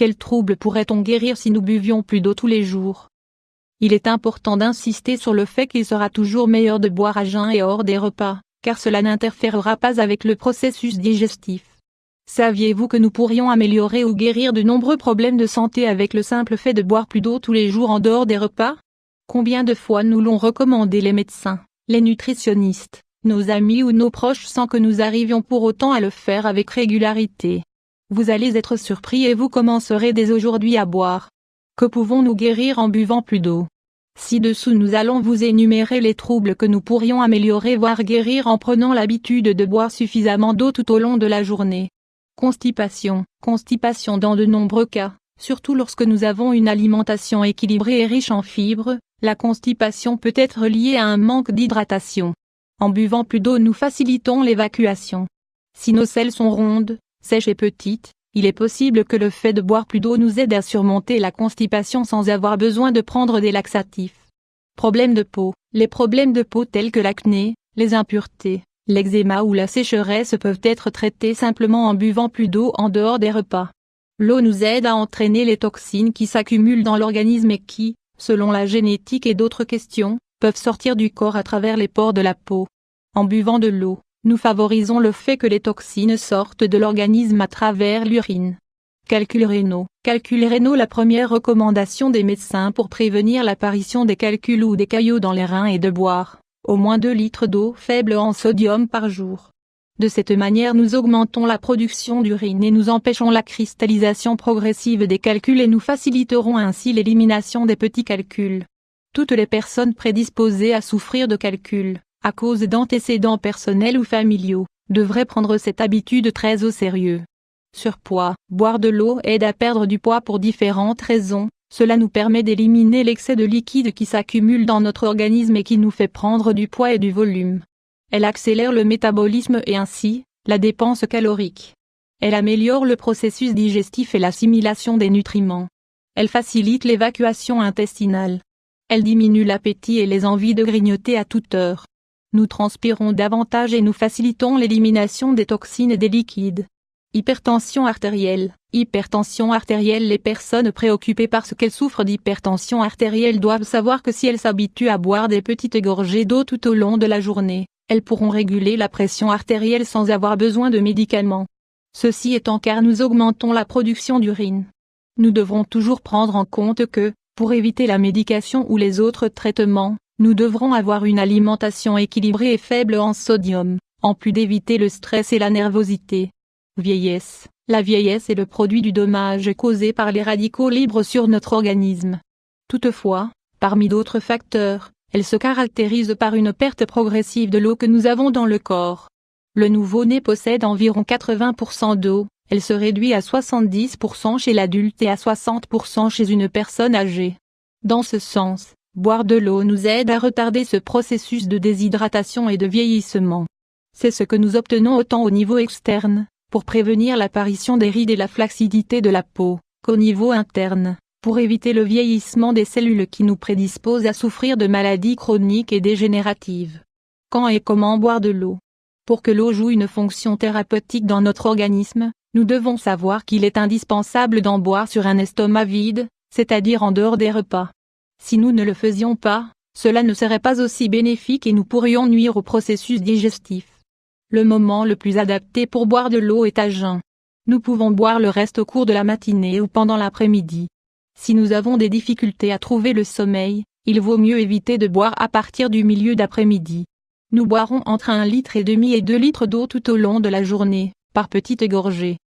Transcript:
Quel trouble pourrait-on guérir si nous buvions plus d'eau tous les jours? Il est important d'insister sur le fait qu'il sera toujours meilleur de boire à jeun et hors des repas, car cela n'interférera pas avec le processus digestif. Saviez-vous que nous pourrions améliorer ou guérir de nombreux problèmes de santé avec le simple fait de boire plus d'eau tous les jours en dehors des repas? Combien de fois nous l'ont recommandé les médecins, les nutritionnistes, nos amis ou nos proches sans que nous arrivions pour autant à le faire avec régularité? Vous allez être surpris et vous commencerez dès aujourd'hui à boire. Que pouvons-nous guérir en buvant plus d'eau? Ci-dessous nous allons vous énumérer les troubles que nous pourrions améliorer voire guérir en prenant l'habitude de boire suffisamment d'eau tout au long de la journée. Constipation. Constipation dans de nombreux cas, surtout lorsque nous avons une alimentation équilibrée et riche en fibres, la constipation peut être liée à un manque d'hydratation. En buvant plus d'eau nous facilitons l'évacuation. Si nos selles sont rondes, sèches et petites, il est possible que le fait de boire plus d'eau nous aide à surmonter la constipation sans avoir besoin de prendre des laxatifs. Problèmes de peau. Les problèmes de peau tels que l'acné, les impuretés, l'eczéma ou la sécheresse peuvent être traités simplement en buvant plus d'eau en dehors des repas. L'eau nous aide à entraîner les toxines qui s'accumulent dans l'organisme et qui, selon la génétique et d'autres questions, peuvent sortir du corps à travers les pores de la peau. En buvant de l'eau, nous favorisons le fait que les toxines sortent de l'organisme à travers l'urine. Calculs rénaux. Calculs rénaux. La première recommandation des médecins pour prévenir l'apparition des calculs ou des caillots dans les reins est de boire au moins 2 litres d'eau faible en sodium par jour. De cette manière nous augmentons la production d'urine et nous empêchons la cristallisation progressive des calculs et nous faciliterons ainsi l'élimination des petits calculs. Toutes les personnes prédisposées à souffrir de calculs, à cause d'antécédents personnels ou familiaux, devraient prendre cette habitude très au sérieux. Surpoids. Boire de l'eau aide à perdre du poids pour différentes raisons. Cela nous permet d'éliminer l'excès de liquide qui s'accumule dans notre organisme et qui nous fait prendre du poids et du volume. Elle accélère le métabolisme et ainsi, la dépense calorique. Elle améliore le processus digestif et l'assimilation des nutriments. Elle facilite l'évacuation intestinale. Elle diminue l'appétit et les envies de grignoter à toute heure. Nous transpirons davantage et nous facilitons l'élimination des toxines et des liquides. Hypertension artérielle. Hypertension artérielle. Les personnes préoccupées parce qu'elles souffrent d'hypertension artérielle doivent savoir que si elles s'habituent à boire des petites gorgées d'eau tout au long de la journée, elles pourront réguler la pression artérielle sans avoir besoin de médicaments. Ceci étant car nous augmentons la production d'urine. Nous devrons toujours prendre en compte que, pour éviter la médication ou les autres traitements, nous devrons avoir une alimentation équilibrée et faible en sodium, en plus d'éviter le stress et la nervosité. Vieillesse. La vieillesse est le produit du dommage causé par les radicaux libres sur notre organisme. Toutefois, parmi d'autres facteurs, elle se caractérise par une perte progressive de l'eau que nous avons dans le corps. Le nouveau-né possède environ 80% d'eau, elle se réduit à 70% chez l'adulte et à 60% chez une personne âgée. Dans ce sens, boire de l'eau nous aide à retarder ce processus de déshydratation et de vieillissement. C'est ce que nous obtenons autant au niveau externe, pour prévenir l'apparition des rides et la flacidité de la peau, qu'au niveau interne, pour éviter le vieillissement des cellules qui nous prédisposent à souffrir de maladies chroniques et dégénératives. Quand et comment boire de l'eau? Pour que l'eau joue une fonction thérapeutique dans notre organisme, nous devons savoir qu'il est indispensable d'en boire sur un estomac vide, c'est-à-dire en dehors des repas. Si nous ne le faisions pas, cela ne serait pas aussi bénéfique et nous pourrions nuire au processus digestif. Le moment le plus adapté pour boire de l'eau est à jeun. Nous pouvons boire le reste au cours de la matinée ou pendant l'après-midi. Si nous avons des difficultés à trouver le sommeil, il vaut mieux éviter de boire à partir du milieu d'après-midi. Nous boirons entre 1,5 litre et 2 litres d'eau tout au long de la journée, par petites gorgées.